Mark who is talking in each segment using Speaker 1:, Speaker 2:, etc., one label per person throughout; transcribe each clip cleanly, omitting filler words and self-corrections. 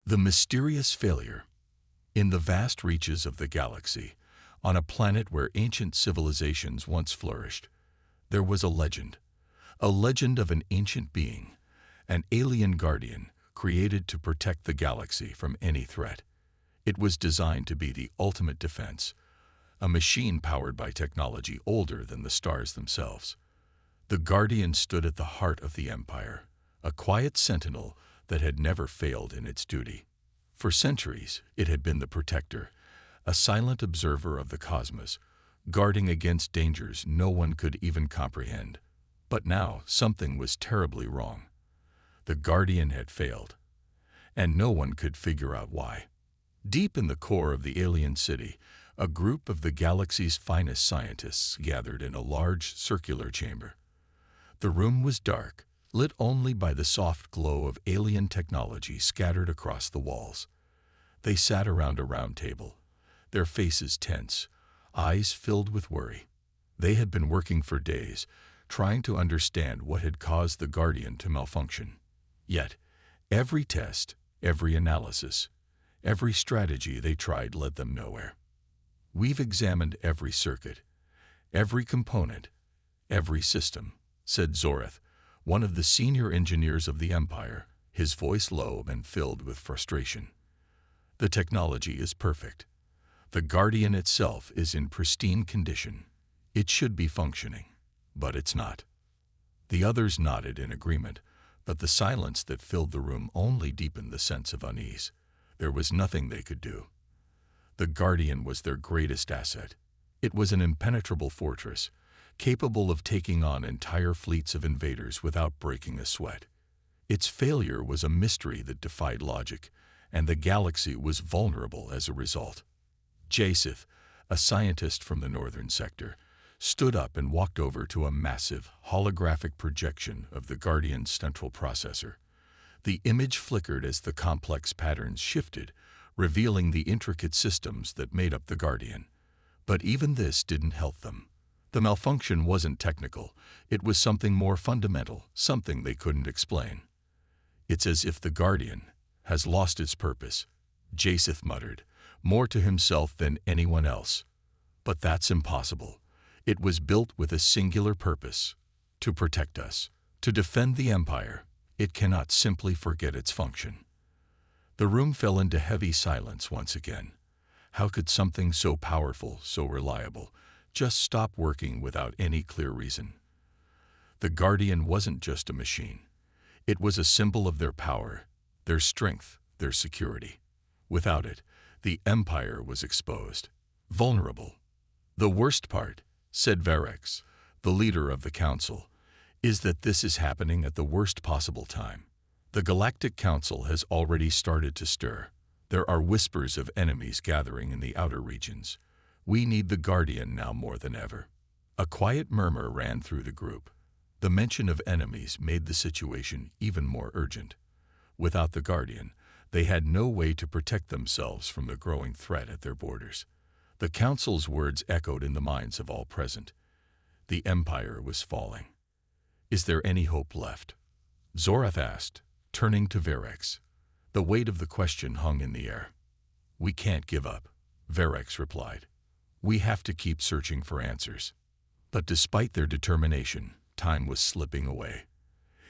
Speaker 1: The mysterious failure. In the vast reaches of the galaxy, on a planet where ancient civilizations once flourished, there was a legend of an ancient being, an alien guardian created to protect the galaxy from any threat. It was designed to be the ultimate defense, a machine powered by technology older than the stars themselves. The Guardian stood at the heart of the Empire, a quiet sentinel that had never failed in its duty. For centuries, it had been the protector, a silent observer of the cosmos, guarding against dangers no one could even comprehend. But now something was terribly wrong. The Guardian had failed, and no one could figure out why. Deep in the core of the alien city, a group of the galaxy's finest scientists gathered in a large circular chamber. The room was dark, lit only by the soft glow of alien technology scattered across the walls. They sat around a round table, their faces tense, eyes filled with worry. They had been working for days, trying to understand what had caused the Guardian to malfunction. Yet, every test, every analysis, every strategy they tried led them nowhere. "We've examined every circuit, every component, every system," said Zorath, one of the senior engineers of the Empire, his voice low and filled with frustration. "The technology is perfect. The Guardian itself is in pristine condition. It should be functioning, but it's not." The others nodded in agreement, but the silence that filled the room only deepened the sense of unease. There was nothing they could do. The Guardian was their greatest asset. It was an impenetrable fortress, capable of taking on entire fleets of invaders without breaking a sweat. Its failure was a mystery that defied logic, and the galaxy was vulnerable as a result. Jaseth, a scientist from the northern sector, stood up and walked over to a massive, holographic projection of the Guardian's central processor. The image flickered as the complex patterns shifted, revealing the intricate systems that made up the Guardian. But even this didn't help them. The malfunction wasn't technical. It was something more fundamental, something they couldn't explain. "It's as if the Guardian has lost its purpose," Jaseth muttered, more to himself than anyone else. "But that's impossible. It was built with a singular purpose: to protect us, to defend the Empire. It cannot simply forget its function." The room fell into heavy silence once again. How could something so powerful, so reliable, just stop working without any clear reason? The Guardian wasn't just a machine. It was a symbol of their power, their strength, their security. Without it, the Empire was exposed, vulnerable. "The worst part," said Verex, the leader of the Council, "is that this is happening at the worst possible time. The Galactic Council has already started to stir. There are whispers of enemies gathering in the outer regions. We need the Guardian now more than ever." A quiet murmur ran through the group. The mention of enemies made the situation even more urgent. Without the Guardian, they had no way to protect themselves from the growing threat at their borders. The Council's words echoed in the minds of all present. The Empire was falling. "Is there any hope left?" Zorath asked, turning to Verex. The weight of the question hung in the air. "We can't give up," Verex replied. "We have to keep searching for answers." But despite their determination, time was slipping away.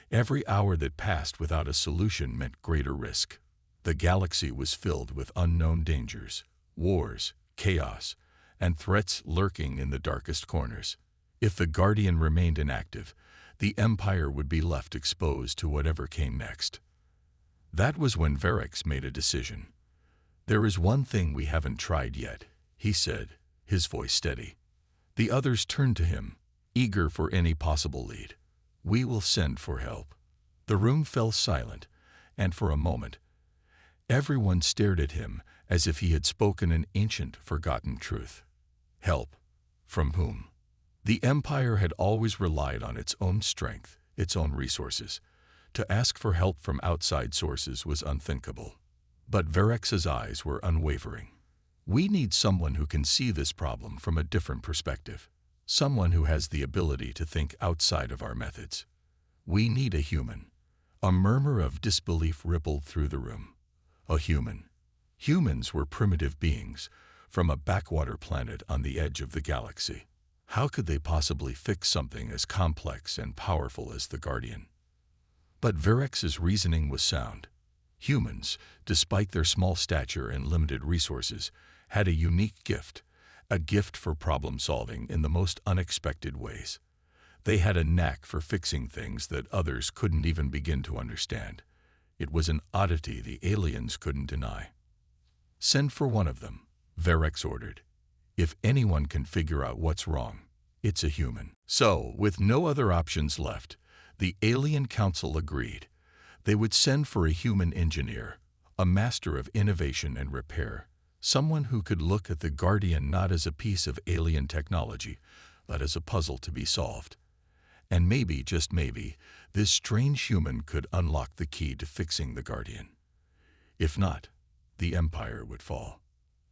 Speaker 1: Every hour that passed without a solution meant greater risk. The galaxy was filled with unknown dangers, wars, chaos, and threats lurking in the darkest corners. If the Guardian remained inactive, the Empire would be left exposed to whatever came next. That was when Verex made a decision. "There is one thing we haven't tried yet," he said, his voice steady. The others turned to him, eager for any possible lead. "We will send for help." The room fell silent, and for a moment, everyone stared at him as if he had spoken an ancient, forgotten truth. Help? From whom? The Empire had always relied on its own strength, its own resources. To ask for help from outside sources was unthinkable. But Verex's eyes were unwavering. "We need someone who can see this problem from a different perspective. Someone who has the ability to think outside of our methods. We need a human." A murmur of disbelief rippled through the room. A human. Humans were primitive beings from a backwater planet on the edge of the galaxy. How could they possibly fix something as complex and powerful as the Guardian? But Verex's reasoning was sound. Humans, despite their small stature and limited resources, had a unique gift, a gift for problem-solving in the most unexpected ways. They had a knack for fixing things that others couldn't even begin to understand. It was an oddity the aliens couldn't deny. "Send for one of them," Verex ordered. "If anyone can figure out what's wrong, it's a human." So, with no other options left, the Alien Council agreed. They would send for a human engineer, a master of innovation and repair, someone who could look at the Guardian not as a piece of alien technology, but as a puzzle to be solved. And maybe, just maybe, this strange human could unlock the key to fixing the Guardian. If not, the Empire would fall.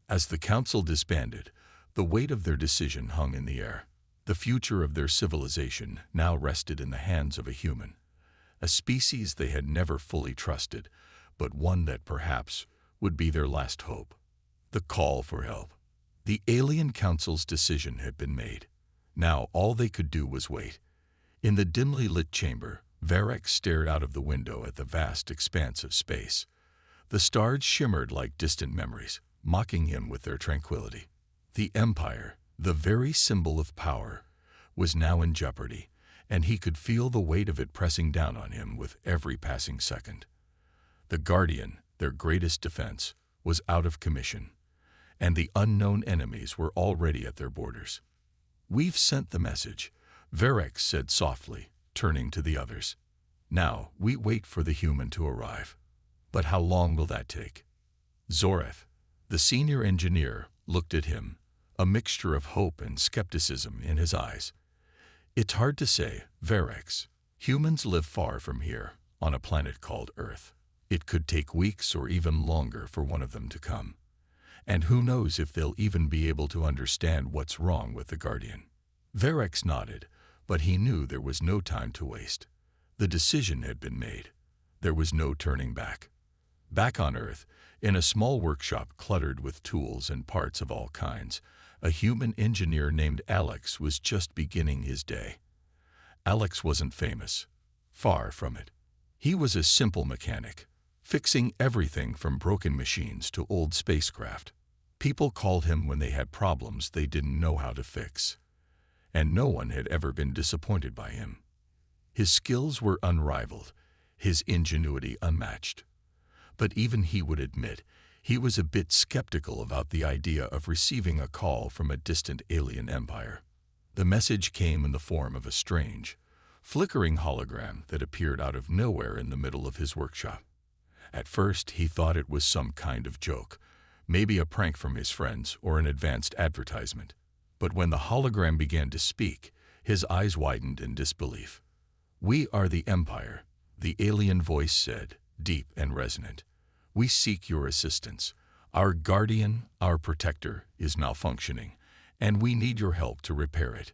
Speaker 1: As the Council disbanded, the weight of their decision hung in the air. The future of their civilization now rested in the hands of a human, a species they had never fully trusted, but one that perhaps would be their last hope. The call for help. The Alien Council's decision had been made. Now all they could do was wait. In the dimly lit chamber, Verex stared out of the window at the vast expanse of space. The stars shimmered like distant memories, mocking him with their tranquility. The Empire, the very symbol of power, was now in jeopardy, and he could feel the weight of it pressing down on him with every passing second. The Guardian, their greatest defense, was out of commission, and the unknown enemies were already at their borders. "We've sent the message," Verex said softly, turning to the others. "Now we wait for the human to arrive. But how long will that take?" Zoreth, the senior engineer, looked at him, a mixture of hope and skepticism in his eyes. "It's hard to say, Verex. Humans live far from here, on a planet called Earth. It could take weeks or even longer for one of them to come. And who knows if they'll even be able to understand what's wrong with the Guardian." Verex nodded, but he knew there was no time to waste. The decision had been made. There was no turning back. Back on Earth, in a small workshop cluttered with tools and parts of all kinds, a human engineer named Alex was just beginning his day. Alex wasn't famous. Far from it. He was a simple mechanic, fixing everything from broken machines to old spacecraft. People called him when they had problems they didn't know how to fix. And no one had ever been disappointed by him. His skills were unrivaled, his ingenuity unmatched. But even he would admit he was a bit skeptical about the idea of receiving a call from a distant alien empire. The message came in the form of a strange, flickering hologram that appeared out of nowhere in the middle of his workshop. At first, he thought it was some kind of joke, maybe a prank from his friends or an advanced advertisement. But when the hologram began to speak, his eyes widened in disbelief. "We are the Empire," the alien voice said, deep and resonant. "We seek your assistance. Our Guardian, our protector, is malfunctioning, and we need your help to repair it.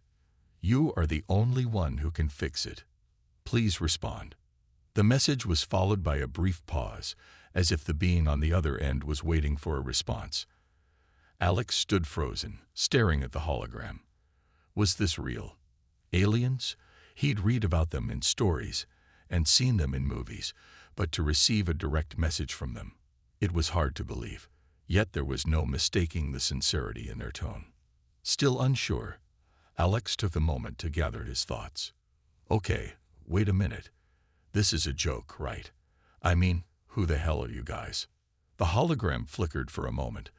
Speaker 1: You are the only one who can fix it. Please respond." The message was followed by a brief pause, as if the being on the other end was waiting for a response. Alex stood frozen, staring at the hologram. Was this real? Aliens? He'd read about them in stories and seen them in movies, but to receive a direct message from them, it was hard to believe. Yet there was no mistaking the sincerity in their tone. Still unsure, Alex took a moment to gather his thoughts. "Okay, wait a minute. This is a joke, right? I mean, who the hell are you guys?" The hologram flickered for a moment.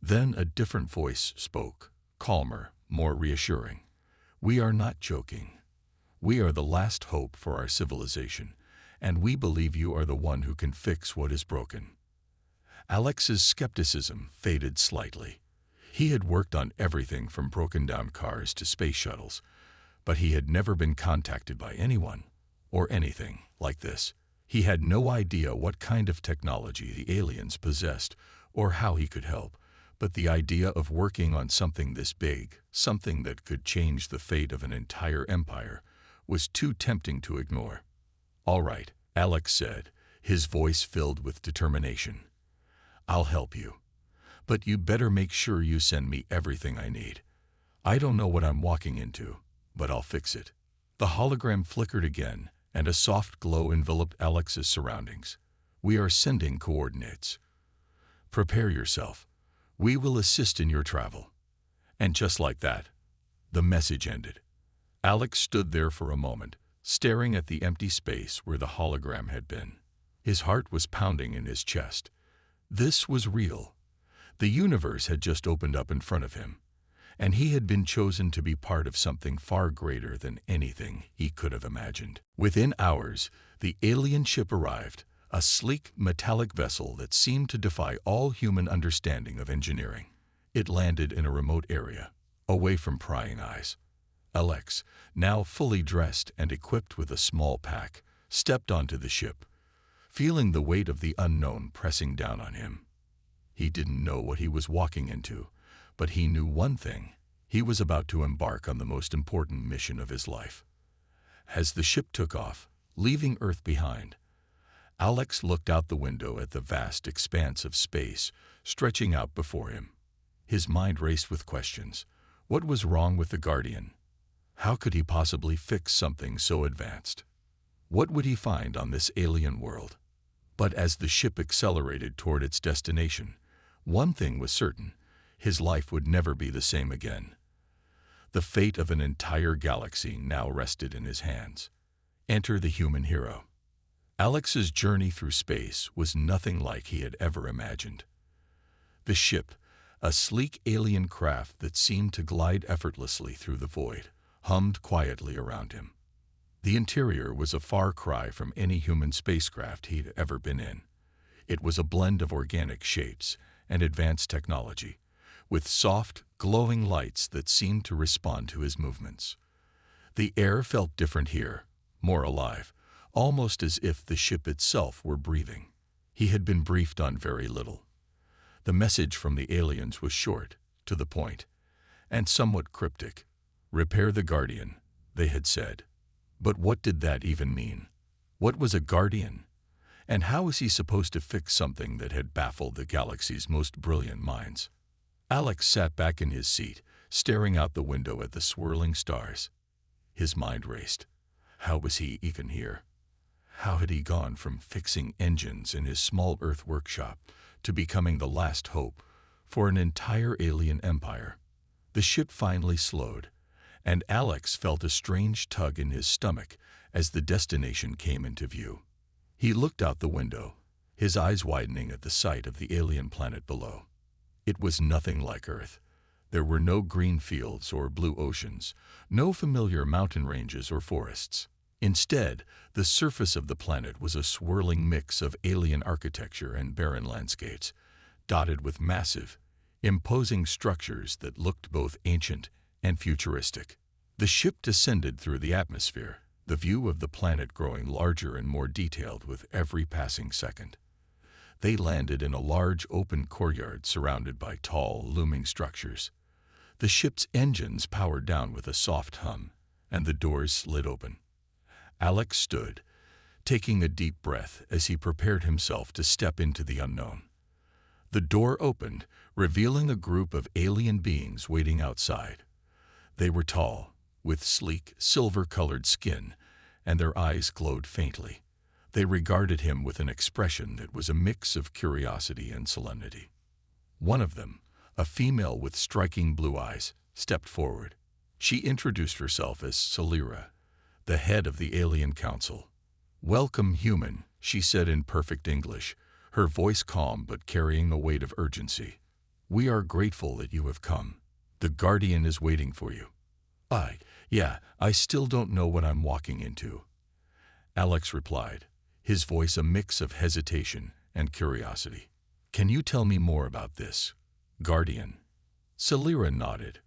Speaker 1: Then a different voice spoke, calmer, more reassuring. "We are not joking. We are the last hope for our civilization, and we believe you are the one who can fix what is broken." Alex's skepticism faded slightly. He had worked on everything from broken-down cars to space shuttles, but he had never been contacted by anyone, or anything, like this. He had no idea what kind of technology the aliens possessed, or how he could help, but the idea of working on something this big, something that could change the fate of an entire empire, was too tempting to ignore. "All right," Alex said, his voice filled with determination. I'll help you. But you better make sure you send me everything I need. I don't know what I'm walking into, but I'll fix it." The hologram flickered again, and a soft glow enveloped Alex's surroundings. "We are sending coordinates. Prepare yourself. We will assist in your travel." And just like that, the message ended. Alex stood there for a moment, staring at the empty space where the hologram had been. His heart was pounding in his chest. This was real. The universe had just opened up in front of him, and he had been chosen to be part of something far greater than anything he could have imagined. Within hours, the alien ship arrived, a sleek, metallic vessel that seemed to defy all human understanding of engineering. It landed in a remote area, away from prying eyes. Alex, now fully dressed and equipped with a small pack, stepped onto the ship, feeling the weight of the unknown pressing down on him. He didn't know what he was walking into, but he knew one thing: he was about to embark on the most important mission of his life. As the ship took off, leaving Earth behind, Alex looked out the window at the vast expanse of space stretching out before him. His mind raced with questions. What was wrong with the Guardian? How could he possibly fix something so advanced? What would he find on this alien world? But as the ship accelerated toward its destination, one thing was certain: his life would never be the same again. The fate of an entire galaxy now rested in his hands. Enter the human hero. Alex's journey through space was nothing like he had ever imagined. The ship, a sleek alien craft that seemed to glide effortlessly through the void, hummed quietly around him. The interior was a far cry from any human spacecraft he'd ever been in. It was a blend of organic shapes and advanced technology, with soft, glowing lights that seemed to respond to his movements. The air felt different here, more alive, almost as if the ship itself were breathing. He had been briefed on very little. The message from the aliens was short, to the point, and somewhat cryptic. "Repair the Guardian," they had said. But what did that even mean? What was a Guardian? And how was he supposed to fix something that had baffled the galaxy's most brilliant minds? Alex sat back in his seat, staring out the window at the swirling stars. His mind raced. How was he even here? How had he gone from fixing engines in his small Earth workshop to becoming the last hope for an entire alien empire? The ship finally slowed, and Alex felt a strange tug in his stomach as the destination came into view. He looked out the window, his eyes widening at the sight of the alien planet below. It was nothing like Earth. There were no green fields or blue oceans, no familiar mountain ranges or forests. Instead, the surface of the planet was a swirling mix of alien architecture and barren landscapes, dotted with massive, imposing structures that looked both ancient and futuristic. The ship descended through the atmosphere, the view of the planet growing larger and more detailed with every passing second. They landed in a large open courtyard surrounded by tall, looming structures. The ship's engines powered down with a soft hum, and the doors slid open. Alex stood, taking a deep breath as he prepared himself to step into the unknown. The door opened, revealing a group of alien beings waiting outside. They were tall, with sleek, silver-colored skin, and their eyes glowed faintly. They regarded him with an expression that was a mix of curiosity and solemnity. One of them, a female with striking blue eyes, stepped forward. She introduced herself as Celira, the head of the Alien Council. "Welcome, human," she said in perfect English, her voice calm but carrying a weight of urgency. "We are grateful that you have come. The Guardian is waiting for you." I still don't know what I'm walking into," Alex replied, his voice a mix of hesitation and curiosity. "Can you tell me more about this Guardian?" Celira nodded,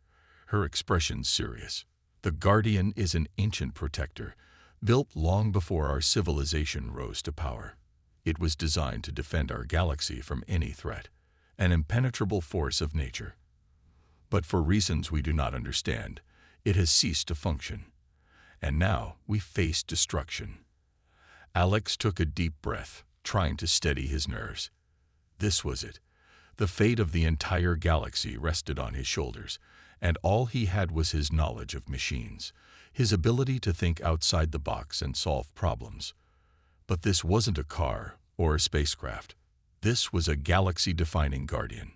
Speaker 1: her expression serious. "The Guardian is an ancient protector, built long before our civilization rose to power. It was designed to defend our galaxy from any threat, an impenetrable force of nature. But for reasons we do not understand, it has ceased to function. And now we face destruction." Alex took a deep breath, trying to steady his nerves. This was it. The fate of the entire galaxy rested on his shoulders, and all he had was his knowledge of machines, his ability to think outside the box and solve problems. But this wasn't a car or a spacecraft. This was a galaxy-defining guardian.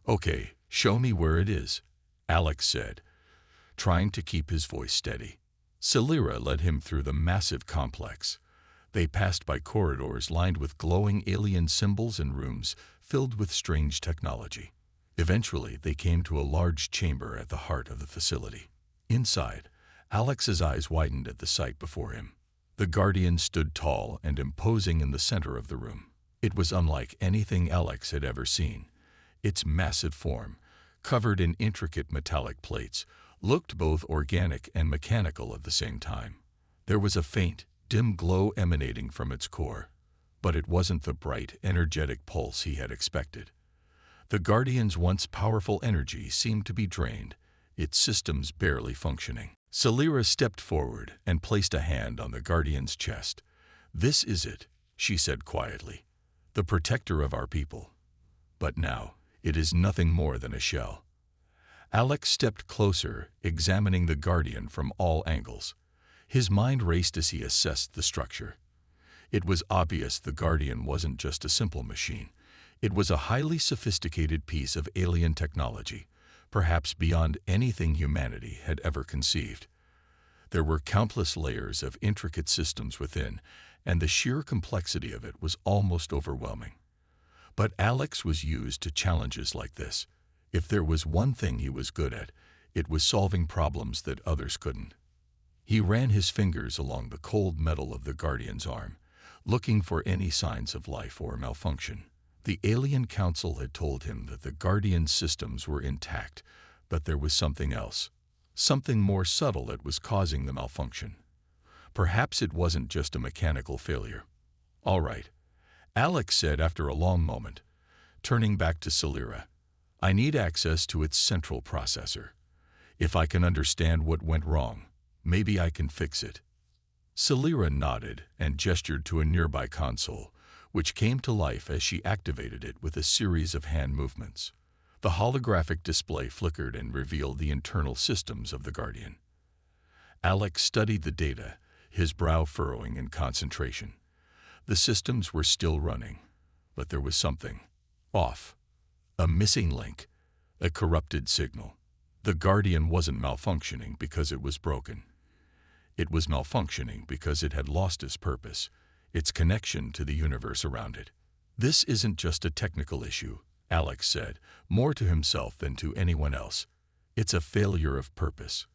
Speaker 1: "Okay, show me where it is," Alex said, trying to keep his voice steady. Celera led him through the massive complex. They passed by corridors lined with glowing alien symbols and rooms filled with strange technology. Eventually, they came to a large chamber at the heart of the facility. Inside, Alex's eyes widened at the sight before him. The Guardian stood tall and imposing in the center of the room. It was unlike anything Alex had ever seen. Its massive form, covered in intricate metallic plates, looked both organic and mechanical at the same time. There was a faint, dim glow emanating from its core, but it wasn't the bright, energetic pulse he had expected. The Guardian's once powerful energy seemed to be drained, its systems barely functioning. Celera stepped forward and placed a hand on the Guardian's chest. "This is it," she said quietly, "the protector of our people. But now, it is nothing more than a shell." Alex stepped closer, examining the Guardian from all angles. His mind raced as he assessed the structure. It was obvious the Guardian wasn't just a simple machine. It was a highly sophisticated piece of alien technology, perhaps beyond anything humanity had ever conceived. There were countless layers of intricate systems within, and the sheer complexity of it was almost overwhelming. But Alex was used to challenges like this. If there was one thing he was good at, it was solving problems that others couldn't. He ran his fingers along the cold metal of the Guardian's arm, looking for any signs of life or malfunction. The Alien Council had told him that the Guardian's systems were intact, but there was something else, something more subtle that was causing the malfunction. Perhaps it wasn't just a mechanical failure. "All right," Alex said after a long moment, turning back to Celera. "I need access to its central processor. If I can understand what went wrong, maybe I can fix it." Celera nodded and gestured to a nearby console, which came to life as she activated it with a series of hand movements. The holographic display flickered and revealed the internal systems of the Guardian. Alex studied the data, his brow furrowing in concentration. The systems were still running, but there was something off. A missing link, a corrupted signal. The Guardian wasn't malfunctioning because it was broken. It was malfunctioning because it had lost its purpose, its connection to the universe around it. "This isn't just a technical issue," Alex said, more to himself than to anyone else. "It's a failure of purpose.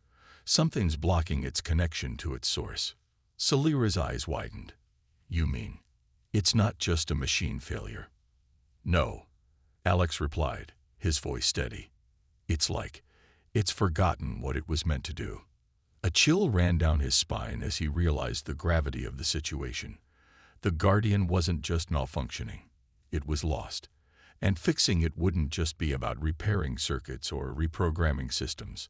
Speaker 1: Something's blocking its connection to its source." Celera's eyes widened. "You mean, it's not just a machine failure?" "No," Alex replied, his voice steady. It's forgotten what it was meant to do." A chill ran down his spine as he realized the gravity of the situation. The Guardian wasn't just malfunctioning. It was lost. And fixing it wouldn't just be about repairing circuits or reprogramming systems.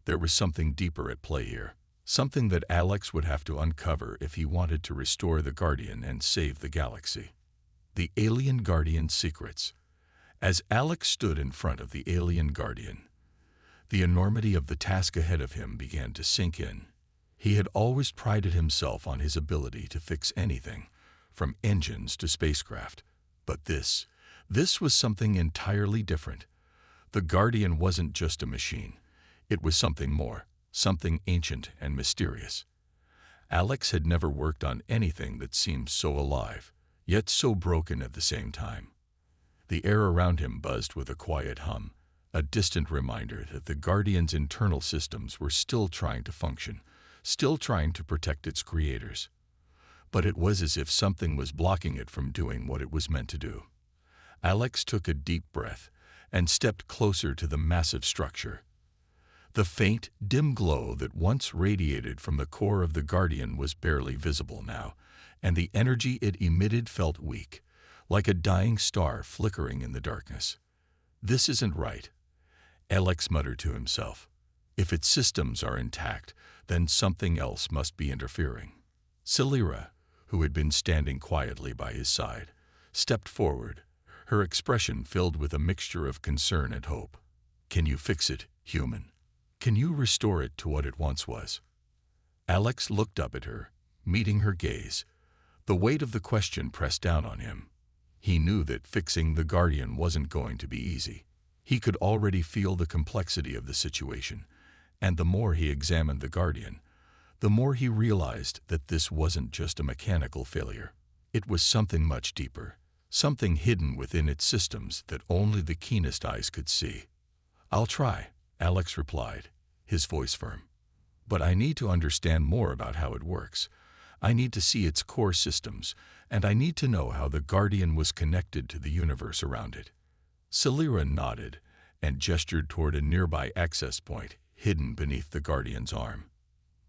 Speaker 1: There was something deeper at play here, something that Alex would have to uncover if he wanted to restore the Guardian and save the galaxy. The Alien Guardian's secrets. As Alex stood in front of the Alien Guardian, the enormity of the task ahead of him began to sink in. He had always prided himself on his ability to fix anything, from engines to spacecraft. But this was something entirely different. The Guardian wasn't just a machine. It was something more, something ancient and mysterious. Alex had never worked on anything that seemed so alive, yet so broken at the same time. The air around him buzzed with a quiet hum, a distant reminder that the Guardian's internal systems were still trying to function, still trying to protect its creators. But it was as if something was blocking it from doing what it was meant to do. Alex took a deep breath and stepped closer to the massive structure. The faint, dim glow that once radiated from the core of the Guardian was barely visible now, and the energy it emitted felt weak, like a dying star flickering in the darkness. "This isn't right," Alex muttered to himself. "If its systems are intact, then something else must be interfering." Celera, who had been standing quietly by his side, stepped forward, her expression filled with a mixture of concern and hope. "Can you fix it, human? Can you restore it to what it once was?" Alex looked up at her, meeting her gaze. The weight of the question pressed down on him. He knew that fixing the Guardian wasn't going to be easy. He could already feel the complexity of the situation, and the more he examined the Guardian, the more he realized that this wasn't just a mechanical failure. It was something much deeper, something hidden within its systems that only the keenest eyes could see. "I'll try," Alex replied, his voice firm. "But I need to understand more about how it works. I need to see its core systems, and I need to know how the Guardian was connected to the universe around it." Celira nodded and gestured toward a nearby access point hidden beneath the Guardian's arm.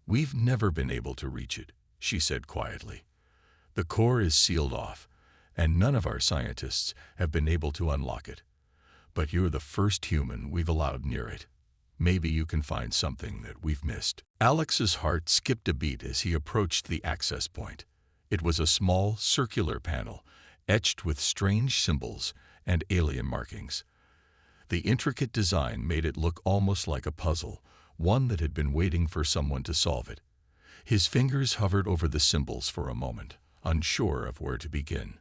Speaker 1: "We've never been able to reach it," she said quietly. "The core is sealed off, and none of our scientists have been able to unlock it. But you're the first human we've allowed near it. Maybe you can find something that we've missed." Alex's heart skipped a beat as he approached the access point. It was a small, circular panel, etched with strange symbols and alien markings. The intricate design made it look almost like a puzzle, one that had been waiting for someone to solve it. His fingers hovered over the symbols for a moment, unsure of where to begin.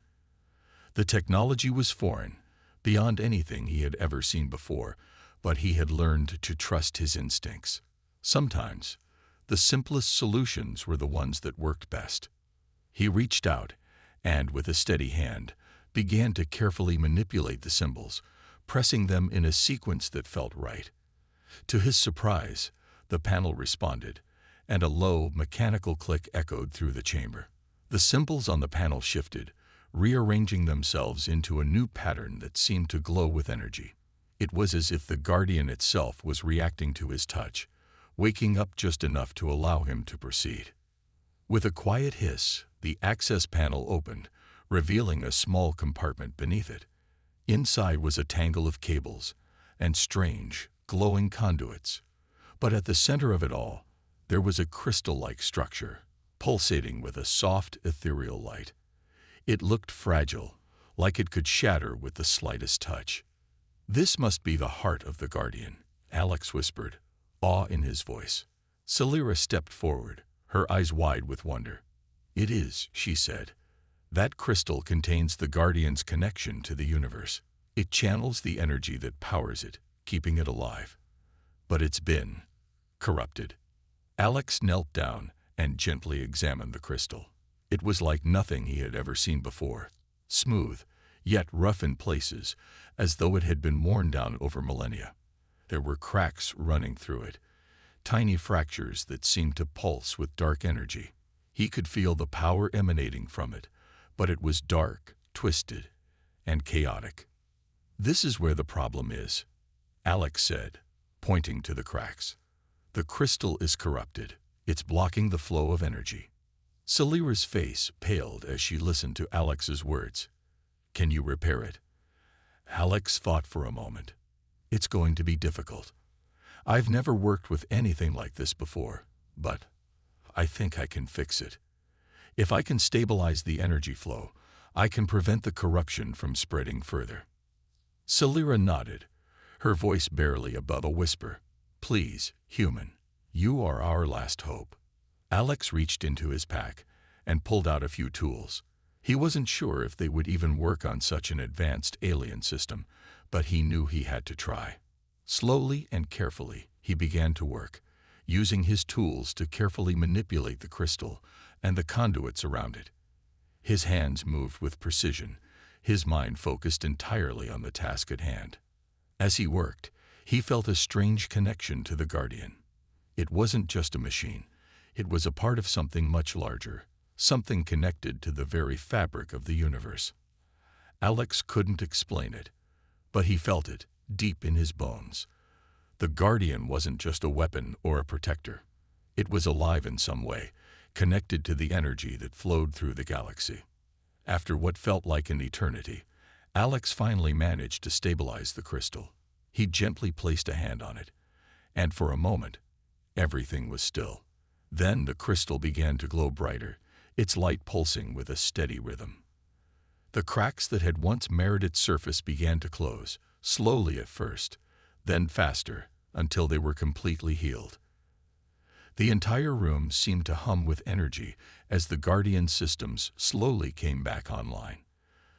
Speaker 1: The technology was foreign, beyond anything he had ever seen before, but he had learned to trust his instincts. Sometimes, the simplest solutions were the ones that worked best. He reached out and, with a steady hand, began to carefully manipulate the symbols, pressing them in a sequence that felt right. To his surprise, the panel responded, and a low, mechanical click echoed through the chamber. The symbols on the panel shifted, rearranging themselves into a new pattern that seemed to glow with energy. It was as if the Guardian itself was reacting to his touch, waking up just enough to allow him to proceed. With a quiet hiss, the access panel opened, revealing a small compartment beneath it. Inside was a tangle of cables and strange, glowing conduits. But at the center of it all, there was a crystal-like structure, pulsating with a soft, ethereal light. It looked fragile, like it could shatter with the slightest touch. "This must be the heart of the Guardian," Alex whispered, awe in his voice. Celira stepped forward, her eyes wide with wonder. "It is," she said. "That crystal contains the Guardian's connection to the universe. It channels the energy that powers it, keeping it alive. But it's been corrupted." Alex knelt down and gently examined the crystal. It was like nothing he had ever seen before, smooth, yet rough in places, as though it had been worn down over millennia. There were cracks running through it, tiny fractures that seemed to pulse with dark energy. He could feel the power emanating from it, but it was dark, twisted, and chaotic. "This is where the problem is," Alex said, pointing to the cracks. "The crystal is corrupted. It's blocking the flow of energy." Celira's face paled as she listened to Alex's words. "Can you repair it?" Alex thought for a moment. "It's going to be difficult. I've never worked with anything like this before, but I think I can fix it. If I can stabilize the energy flow, I can prevent the corruption from spreading further." Celira nodded, her voice barely above a whisper. "Please, human, you are our last hope." Alex reached into his pack and pulled out a few tools. He wasn't sure if they would even work on such an advanced alien system, but he knew he had to try. Slowly and carefully, he began to work, using his tools to carefully manipulate the crystal and the conduits around it. His hands moved with precision, his mind focused entirely on the task at hand. As he worked, he felt a strange connection to the Guardian. It wasn't just a machine. It was a part of something much larger, something connected to the very fabric of the universe. Alex couldn't explain it, but he felt it deep in his bones. The Guardian wasn't just a weapon or a protector. It was alive in some way, connected to the energy that flowed through the galaxy. After what felt like an eternity, Alex finally managed to stabilize the crystal. He gently placed a hand on it, and for a moment, everything was still. Then the crystal began to glow brighter, its light pulsing with a steady rhythm. The cracks that had once marred its surface began to close, slowly at first, then faster, until they were completely healed. The entire room seemed to hum with energy as the Guardian systems slowly came back online.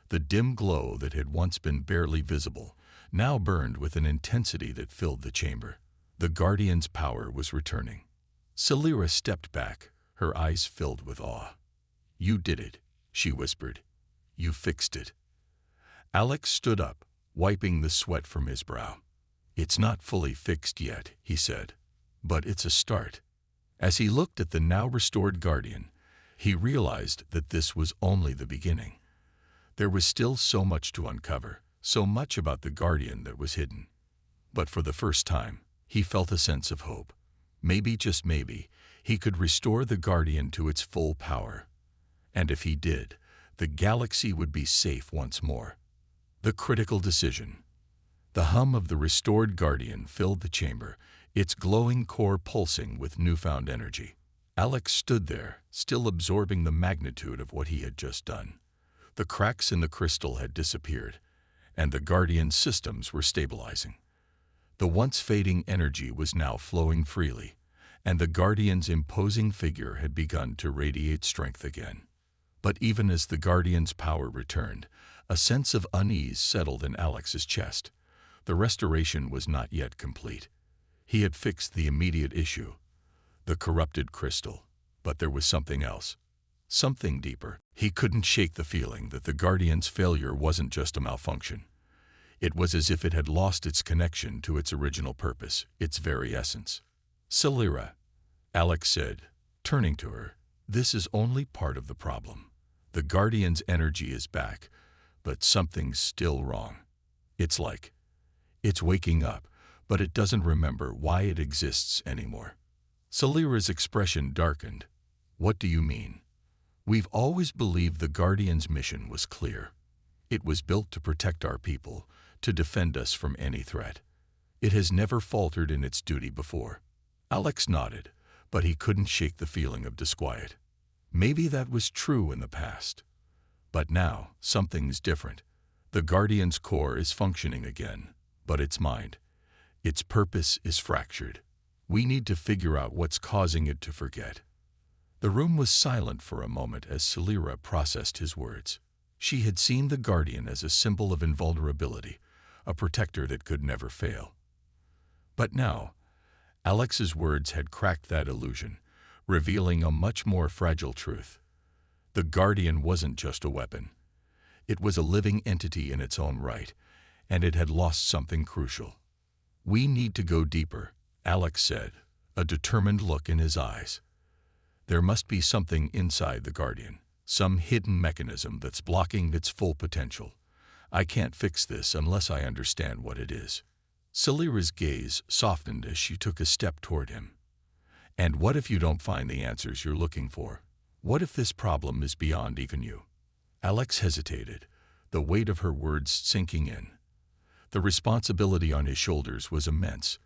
Speaker 1: The dim glow that had once been barely visible now burned with an intensity that filled the chamber. The Guardian's power was returning. Celira stepped back, her eyes filled with awe. "You did it," she whispered. "You fixed it." Alex stood up, wiping the sweat from his brow. "It's not fully fixed yet," he said, "but it's a start." As he looked at the now restored Guardian, he realized that this was only the beginning. There was still so much to uncover, so much about the Guardian that was hidden. But for the first time, he felt a sense of hope. Maybe, just maybe, he could restore the Guardian to its full power. And if he did, the galaxy would be safe once more. The critical decision. The hum of the restored Guardian filled the chamber, its glowing core pulsing with newfound energy. Alex stood there, still absorbing the magnitude of what he had just done. The cracks in the crystal had disappeared, and the Guardian's systems were stabilizing. The once fading energy was now flowing freely, and the Guardian's imposing figure had begun to radiate strength again. But even as the Guardian's power returned, a sense of unease settled in Alex's chest. The restoration was not yet complete. He had fixed the immediate issue, the corrupted crystal, but there was something else. Something deeper. He couldn't shake the feeling that the Guardian's failure wasn't just a malfunction. It was as if it had lost its connection to its original purpose, its very essence. "Celira," Alex said, turning to her, "this is only part of the problem. The Guardian's energy is back, but something's still wrong. It's waking up, but it doesn't remember why it exists anymore." Celira's expression darkened. "What do you mean?" "We've always believed the Guardian's mission was clear. It was built to protect our people, to defend us from any threat. It has never faltered in its duty before." Alex nodded, but he couldn't shake the feeling of disquiet. Maybe that was true in the past. But now, something's different. The Guardian's core is functioning again, but its mind, its purpose is fractured. We need to figure out what's causing it to forget. The room was silent for a moment as Celira processed his words. She had seen the Guardian as a symbol of invulnerability, a protector that could never fail. But now, Alex's words had cracked that illusion, revealing a much more fragile truth. The Guardian wasn't just a weapon. It was a living entity in its own right, and it had lost something crucial. "We need to go deeper," Alex said, a determined look in his eyes. "There must be something inside the Guardian, some hidden mechanism that's blocking its full potential. I can't fix this unless I understand what it is." Celira's gaze softened as she took a step toward him. "And what if you don't find the answers you're looking for? What if this problem is beyond even you?" Alex hesitated, the weight of her words sinking in. The responsibility on his shoulders was immense.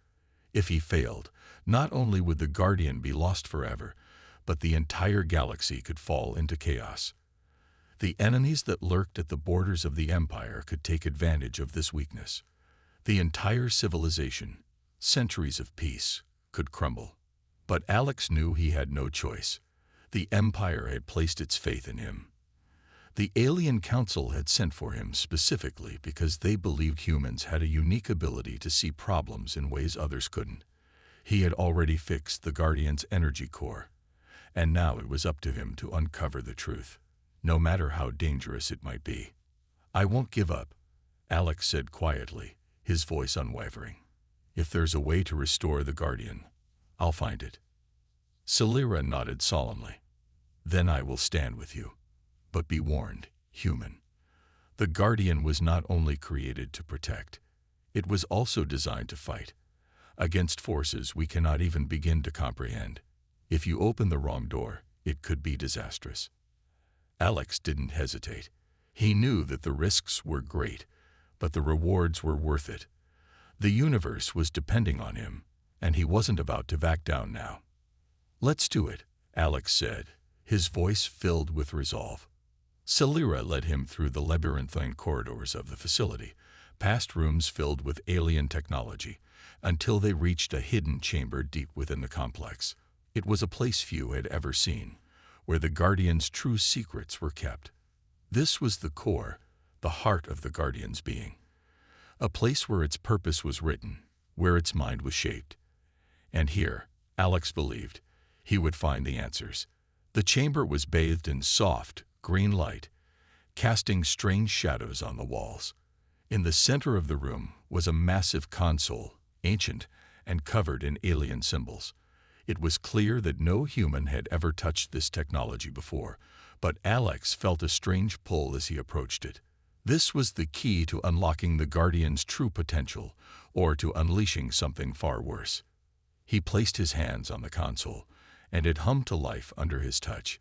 Speaker 1: If he failed, not only would the Guardian be lost forever, but the entire galaxy could fall into chaos. The enemies that lurked at the borders of the Empire could take advantage of this weakness. The entire civilization, centuries of peace, could crumble. But Alex knew he had no choice. The Empire had placed its faith in him. The Alien Council had sent for him specifically because they believed humans had a unique ability to see problems in ways others couldn't. He had already fixed the Guardian's energy core, and now it was up to him to uncover the truth, no matter how dangerous it might be. "I won't give up," Alex said quietly, his voice unwavering. "If there's a way to restore the Guardian, I'll find it." Celira nodded solemnly. "Then I will stand with you. But be warned, human. The Guardian was not only created to protect, it was also designed to fight, against forces we cannot even begin to comprehend. If you open the wrong door, it could be disastrous." Alex didn't hesitate. He knew that the risks were great, but the rewards were worth it. The universe was depending on him, and he wasn't about to back down now. "Let's do it," Alex said, his voice filled with resolve. Celira led him through the labyrinthine corridors of the facility, past rooms filled with alien technology, until they reached a hidden chamber deep within the complex. It was a place few had ever seen, where the Guardian's true secrets were kept. This was the core, the heart of the Guardian's being. A place where its purpose was written, where its mind was shaped. And here, Alex believed, he would find the answers. The chamber was bathed in soft, green light, casting strange shadows on the walls. In the center of the room was a massive console, ancient and covered in alien symbols. It was clear that no human had ever touched this technology before, but Alex felt a strange pull as he approached it. This was the key to unlocking the Guardian's true potential, or to unleashing something far worse. He placed his hands on the console, and it hummed to life under his touch.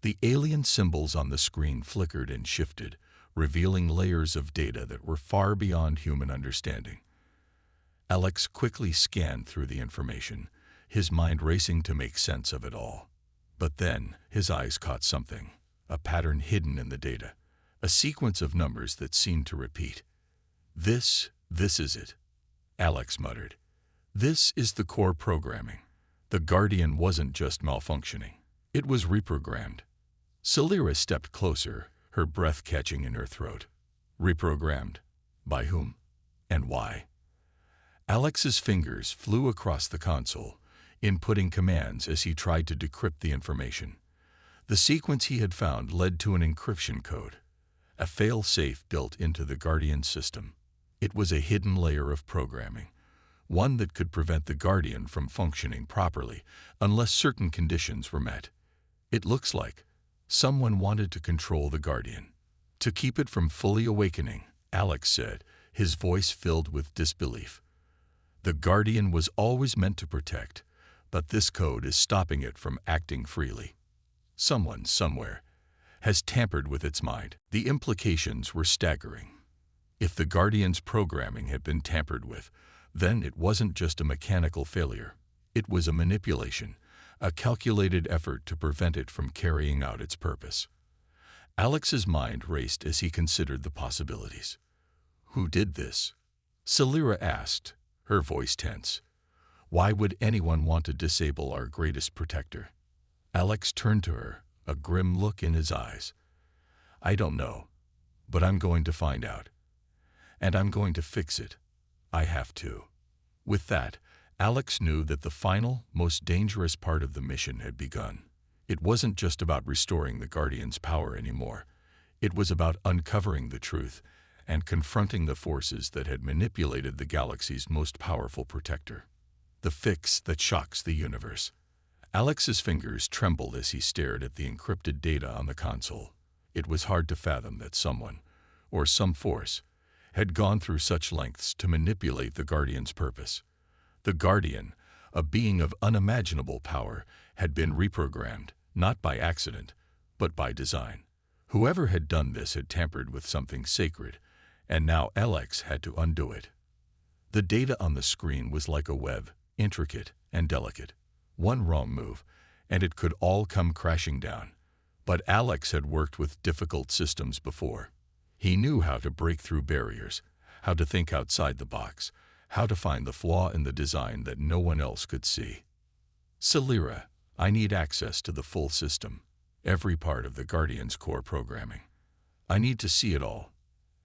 Speaker 1: The alien symbols on the screen flickered and shifted, revealing layers of data that were far beyond human understanding. Alex quickly scanned through the information, his mind racing to make sense of it all. But then his eyes caught something, a pattern hidden in the data, a sequence of numbers that seemed to repeat. This is it, Alex muttered. This is the core programming. The Guardian wasn't just malfunctioning. It was reprogrammed. Celira stepped closer, her breath catching in her throat. Reprogrammed? By whom? And why? Alex's fingers flew across the console, inputting commands as he tried to decrypt the information. The sequence he had found led to an encryption code, a fail-safe built into the Guardian system. It was a hidden layer of programming, one that could prevent the Guardian from functioning properly unless certain conditions were met. It looks like someone wanted to control the Guardian, to keep it from fully awakening, Alex said, his voice filled with disbelief. The Guardian was always meant to protect, but this code is stopping it from acting freely. Someone, somewhere, has tampered with its mind. The implications were staggering. If the Guardian's programming had been tampered with, then it wasn't just a mechanical failure. It was a manipulation, a calculated effort to prevent it from carrying out its purpose. Alex's mind raced as he considered the possibilities. Who did this? Celira asked, her voice tense. Why would anyone want to disable our greatest protector? Alex turned to her, a grim look in his eyes. I don't know, but I'm going to find out. And I'm going to fix it. I have to. With that, Alex knew that the final, most dangerous part of the mission had begun. It wasn't just about restoring the Guardian's power anymore. It was about uncovering the truth and confronting the forces that had manipulated the galaxy's most powerful protector. The fix that shocks the universe. Alex's fingers trembled as he stared at the encrypted data on the console. It was hard to fathom that someone, or some force, had gone through such lengths to manipulate the Guardian's purpose. The Guardian, a being of unimaginable power, had been reprogrammed, not by accident, but by design. Whoever had done this had tampered with something sacred, and now Alex had to undo it. The data on the screen was like a web, intricate and delicate. One wrong move, and it could all come crashing down. But Alex had worked with difficult systems before. He knew how to break through barriers, how to think outside the box, how to find the flaw in the design that no one else could see. Celira, I need access to the full system, every part of the Guardian's core programming. I need to see it all,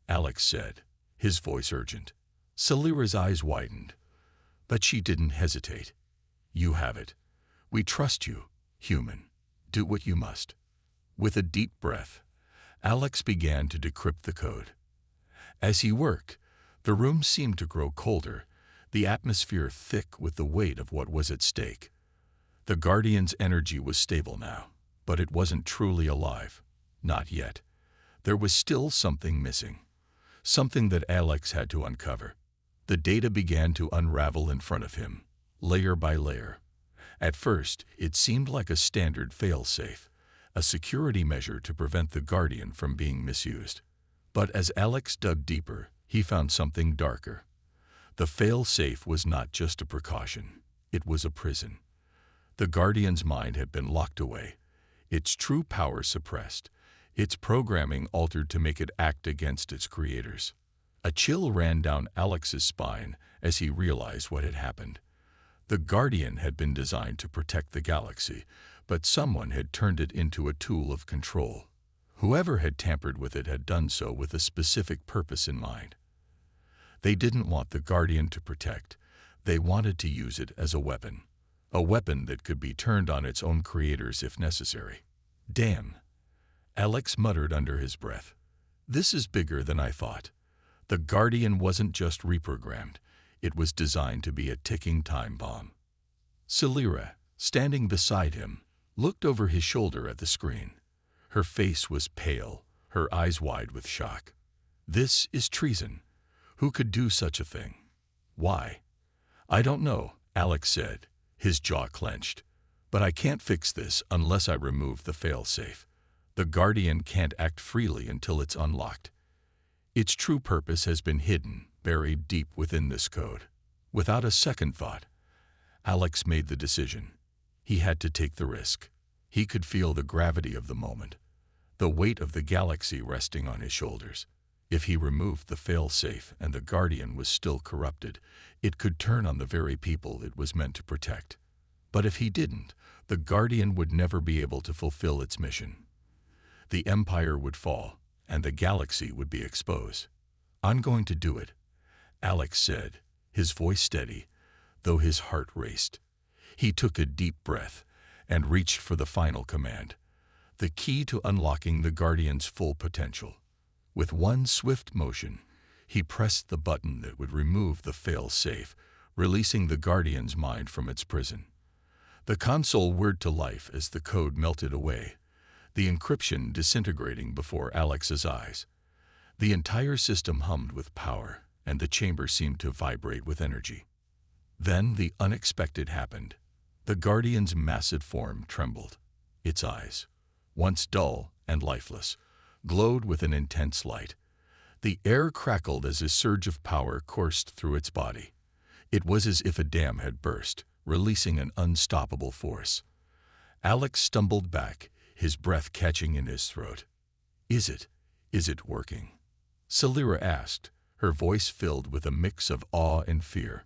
Speaker 1: Alex said, his voice urgent. Celira's eyes widened, but she didn't hesitate. You have it. We trust you, human. Do what you must. With a deep breath, Alex began to decrypt the code. As he worked, the room seemed to grow colder, the atmosphere thick with the weight of what was at stake. The Guardian's energy was stable now, but it wasn't truly alive. Not yet. There was still something missing. Something that Alex had to uncover. The data began to unravel in front of him, layer by layer. At first, it seemed like a standard fail-safe, a security measure to prevent the Guardian from being misused. But as Alex dug deeper, he found something darker. The fail-safe was not just a precaution, it was a prison. The Guardian's mind had been locked away, its true power suppressed, its programming altered to make it act against its creators. A chill ran down Alex's spine as he realized what had happened. The Guardian had been designed to protect the galaxy, but someone had turned it into a tool of control. Whoever had tampered with it had done so with a specific purpose in mind. They didn't want the Guardian to protect. They wanted to use it as a weapon that could be turned on its own creators if necessary. Damn, Alex muttered under his breath. This is bigger than I thought. The Guardian wasn't just reprogrammed. It was designed to be a ticking time bomb. Celira, standing beside him, looked over his shoulder at the screen. Her face was pale, her eyes wide with shock. This is treason. Who could do such a thing? Why? I don't know, Alex said, his jaw clenched. But I can't fix this unless I remove the failsafe. The Guardian can't act freely until it's unlocked. Its true purpose has been hidden, buried deep within this code. Without a second thought, Alex made the decision. He had to take the risk. He could feel the gravity of the moment, the weight of the galaxy resting on his shoulders. If he removed the failsafe and the Guardian was still corrupted, it could turn on the very people it was meant to protect. But if he didn't, the Guardian would never be able to fulfill its mission. The Empire would fall, and the galaxy would be exposed. I'm going to do it, Alex said, his voice steady, though his heart raced. He took a deep breath and reached for the final command, the key to unlocking the Guardian's full potential. With one swift motion, he pressed the button that would remove the fail-safe, releasing the Guardian's mind from its prison. The console whirred to life as the code melted away, the encryption disintegrating before Alex's eyes. The entire system hummed with power, and the chamber seemed to vibrate with energy. Then the unexpected happened. The Guardian's massive form trembled. Its eyes, once dull and lifeless, glowed with an intense light. The air crackled as a surge of power coursed through its body. It was as if a dam had burst, releasing an unstoppable force. Alex stumbled back, his breath catching in his throat. Is it working? Celira asked, her voice filled with a mix of awe and fear.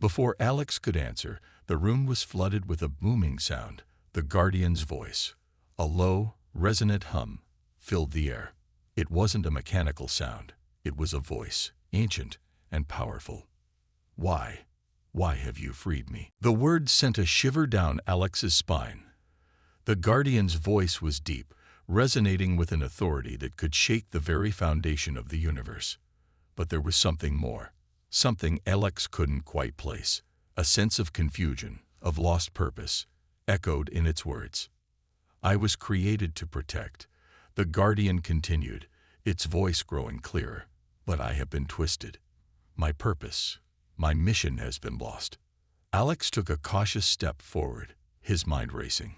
Speaker 1: Before Alex could answer, the room was flooded with a booming sound. The Guardian's voice, a low, resonant hum, filled the air. It wasn't a mechanical sound. It was a voice, ancient and powerful. Why? Why have you freed me? The word sent a shiver down Alex's spine. The Guardian's voice was deep, resonating with an authority that could shake the very foundation of the universe. But there was something more, something Alex couldn't quite place. A sense of confusion, of lost purpose, echoed in its words. I was created to protect. The Guardian continued, its voice growing clearer. But I have been twisted. My purpose, my mission has been lost. Alex took a cautious step forward, his mind racing.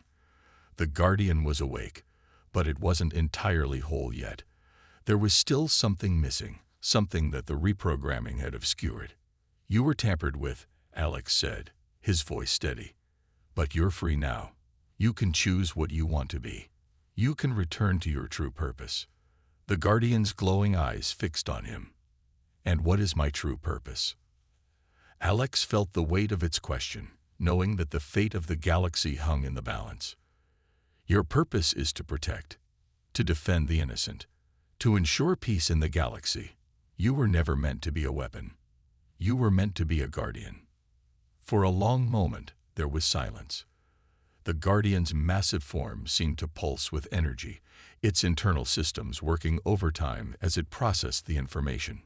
Speaker 1: The Guardian was awake, but it wasn't entirely whole yet. There was still something missing, something that the reprogramming had obscured. You were tampered with, Alex said, his voice steady. But you're free now. You can choose what you want to be. You can return to your true purpose. The Guardian's glowing eyes fixed on him. And what is my true purpose? Alex felt the weight of its question, knowing that the fate of the galaxy hung in the balance. Your purpose is to protect, to defend the innocent, to ensure peace in the galaxy. You were never meant to be a weapon. You were meant to be a guardian. For a long moment, there was silence. The Guardian's massive form seemed to pulse with energy, its internal systems working overtime as it processed the information.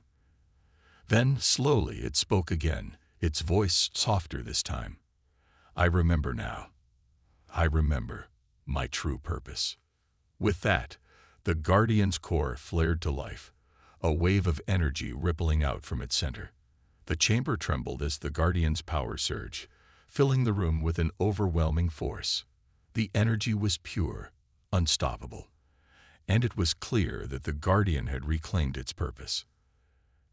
Speaker 1: Then, slowly, it spoke again, its voice softer this time. I remember now. I remember my true purpose. With that, the Guardian's core flared to life, a wave of energy rippling out from its center. The chamber trembled as the Guardian's power surged, filling the room with an overwhelming force. The energy was pure, unstoppable, and it was clear that the Guardian had reclaimed its purpose.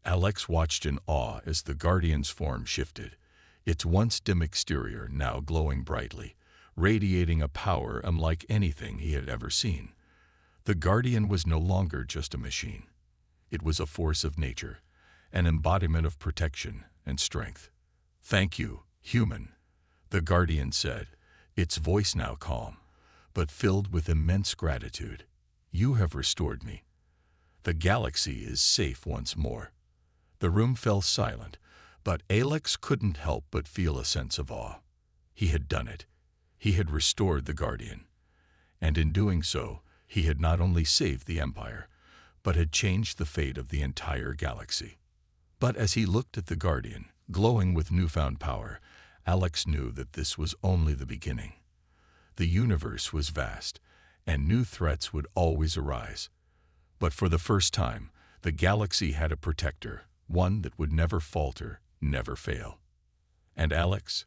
Speaker 1: Alex watched in awe as the Guardian's form shifted, its once dim exterior now glowing brightly, radiating a power unlike anything he had ever seen. The Guardian was no longer just a machine. It was a force of nature, an embodiment of protection and strength. "Thank you, human," the Guardian said, its voice now calm, but filled with immense gratitude. "You have restored me. The galaxy is safe once more." The room fell silent, but Alex couldn't help but feel a sense of awe. He had done it. He had restored the Guardian. And in doing so, he had not only saved the Empire, but had changed the fate of the entire galaxy. But as he looked at the Guardian, glowing with newfound power, Alex knew that this was only the beginning. The universe was vast, and new threats would always arise. But for the first time, the galaxy had a protector, one that would never falter, never fail. And Alex?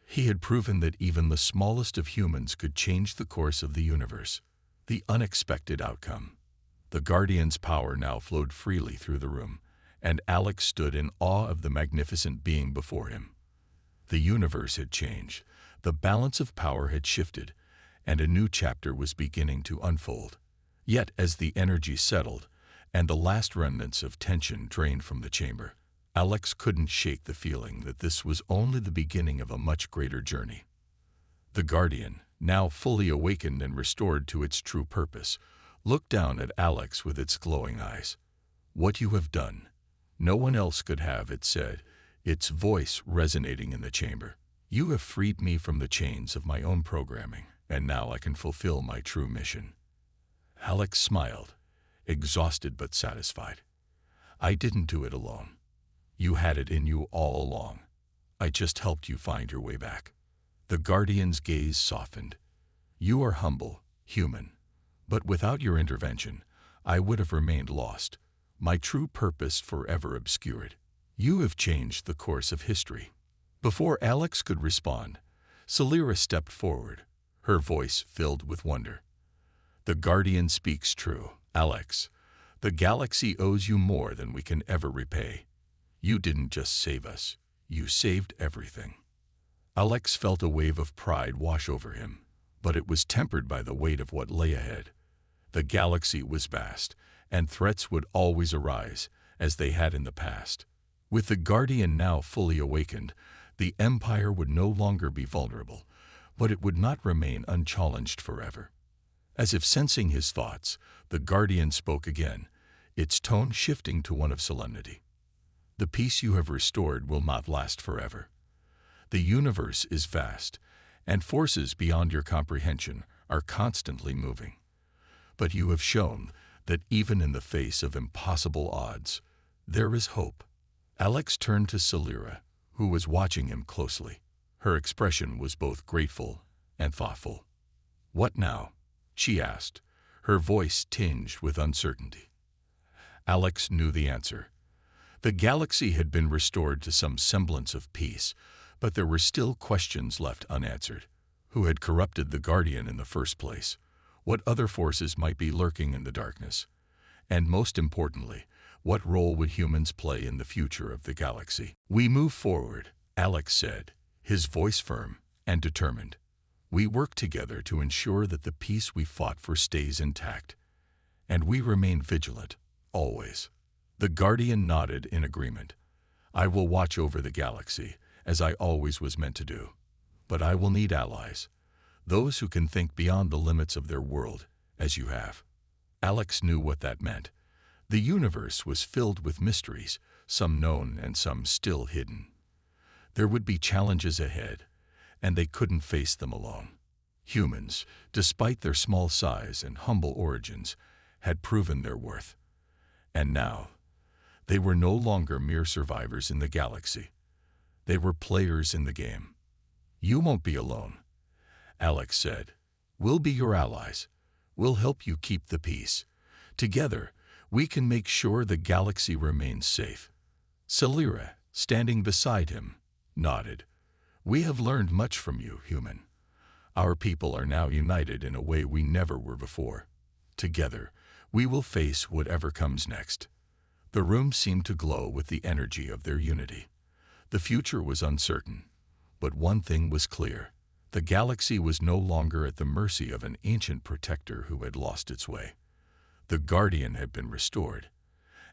Speaker 1: He had proven that even the smallest of humans could change the course of the universe. The unexpected outcome. The Guardian's power now flowed freely through the room, and Alex stood in awe of the magnificent being before him. The universe had changed, the balance of power had shifted, and a new chapter was beginning to unfold. Yet as the energy settled, and the last remnants of tension drained from the chamber, Alex couldn't shake the feeling that this was only the beginning of a much greater journey. The Guardian, now fully awakened and restored to its true purpose, looked down at Alex with its glowing eyes. "What you have done, no one else could have," it said, its voice resonating in the chamber. "You have freed me from the chains of my own programming, and now I can fulfill my true mission." Alex smiled, exhausted but satisfied. "I didn't do it alone. You had it in you all along. I just helped you find your way back." The Guardian's gaze softened. "You are humble, human. But without your intervention, I would have remained lost, my true purpose forever obscured. You have changed the course of history." Before Alex could respond, Celira stepped forward, her voice filled with wonder. "The Guardian speaks true, Alex. The galaxy owes you more than we can ever repay. You didn't just save us, you saved everything." Alex felt a wave of pride wash over him, but it was tempered by the weight of what lay ahead. The galaxy was vast, and threats would always arise, as they had in the past. With the Guardian now fully awakened, the Empire would no longer be vulnerable, but it would not remain unchallenged forever. As if sensing his thoughts, the Guardian spoke again, its tone shifting to one of solemnity. "The peace you have restored will not last forever. The universe is vast, and forces beyond your comprehension are constantly moving. But you have shown that even in the face of impossible odds, there is hope." Alex turned to Celira, who was watching him closely. Her expression was both grateful and thoughtful. "What now?" she asked, her voice tinged with uncertainty. Alex knew the answer. The galaxy had been restored to some semblance of peace, but there were still questions left unanswered. Who had corrupted the Guardian in the first place? What other forces might be lurking in the darkness? And most importantly, what role would humans play in the future of the galaxy? "We move forward," Alex said, his voice firm and determined. "We work together to ensure that the peace we fought for stays intact. And we remain vigilant, always." The Guardian nodded in agreement. "I will watch over the galaxy, as I always was meant to do. But I will need allies, those who can think beyond the limits of their world, as you have." Alex knew what that meant. The universe was filled with mysteries, some known and some still hidden. There would be challenges ahead, and they couldn't face them alone. Humans, despite their small size and humble origins, had proven their worth. And now, they were no longer mere survivors in the galaxy. They were players in the game. "You won't be alone," Alex said. "We'll be your allies. We'll help you keep the peace. Together, we can make sure the galaxy remains safe." Celira, standing beside him, nodded. "We have learned much from you, human. Our people are now united in a way we never were before. Together, we will face whatever comes next." The room seemed to glow with the energy of their unity. The future was uncertain, but one thing was clear. The galaxy was no longer at the mercy of an ancient protector who had lost its way. The Guardian had been restored,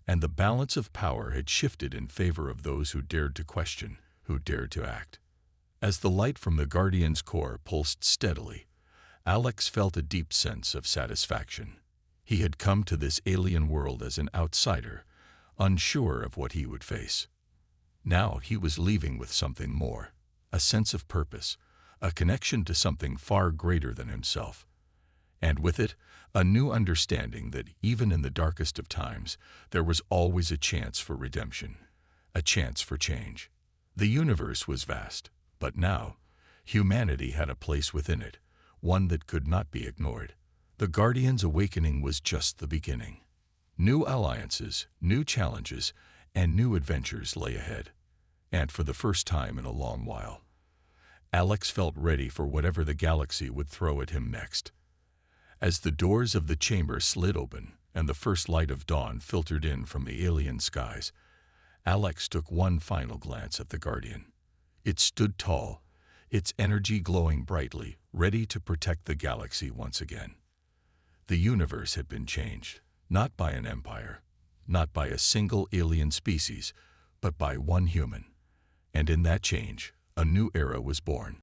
Speaker 1: and the balance of power had shifted in favor of those who dared to question, who dared to act. As the light from the Guardian's core pulsed steadily, Alex felt a deep sense of satisfaction. He had come to this alien world as an outsider, unsure of what he would face. Now he was leaving with something more, a sense of purpose, a connection to something far greater than himself. And with it, a new understanding that even in the darkest of times, there was always a chance for redemption, a chance for change. The universe was vast, but now, humanity had a place within it, one that could not be ignored. The Guardian's awakening was just the beginning. New alliances, new challenges, and new adventures lay ahead. And for the first time in a long while, Alex felt ready for whatever the galaxy would throw at him next. As the doors of the chamber slid open and the first light of dawn filtered in from the alien skies, Alex took one final glance at the Guardian. It stood tall, its energy glowing brightly, ready to protect the galaxy once again. The universe had been changed, not by an empire, not by a single alien species, but by one human. And in that change, a new era was born.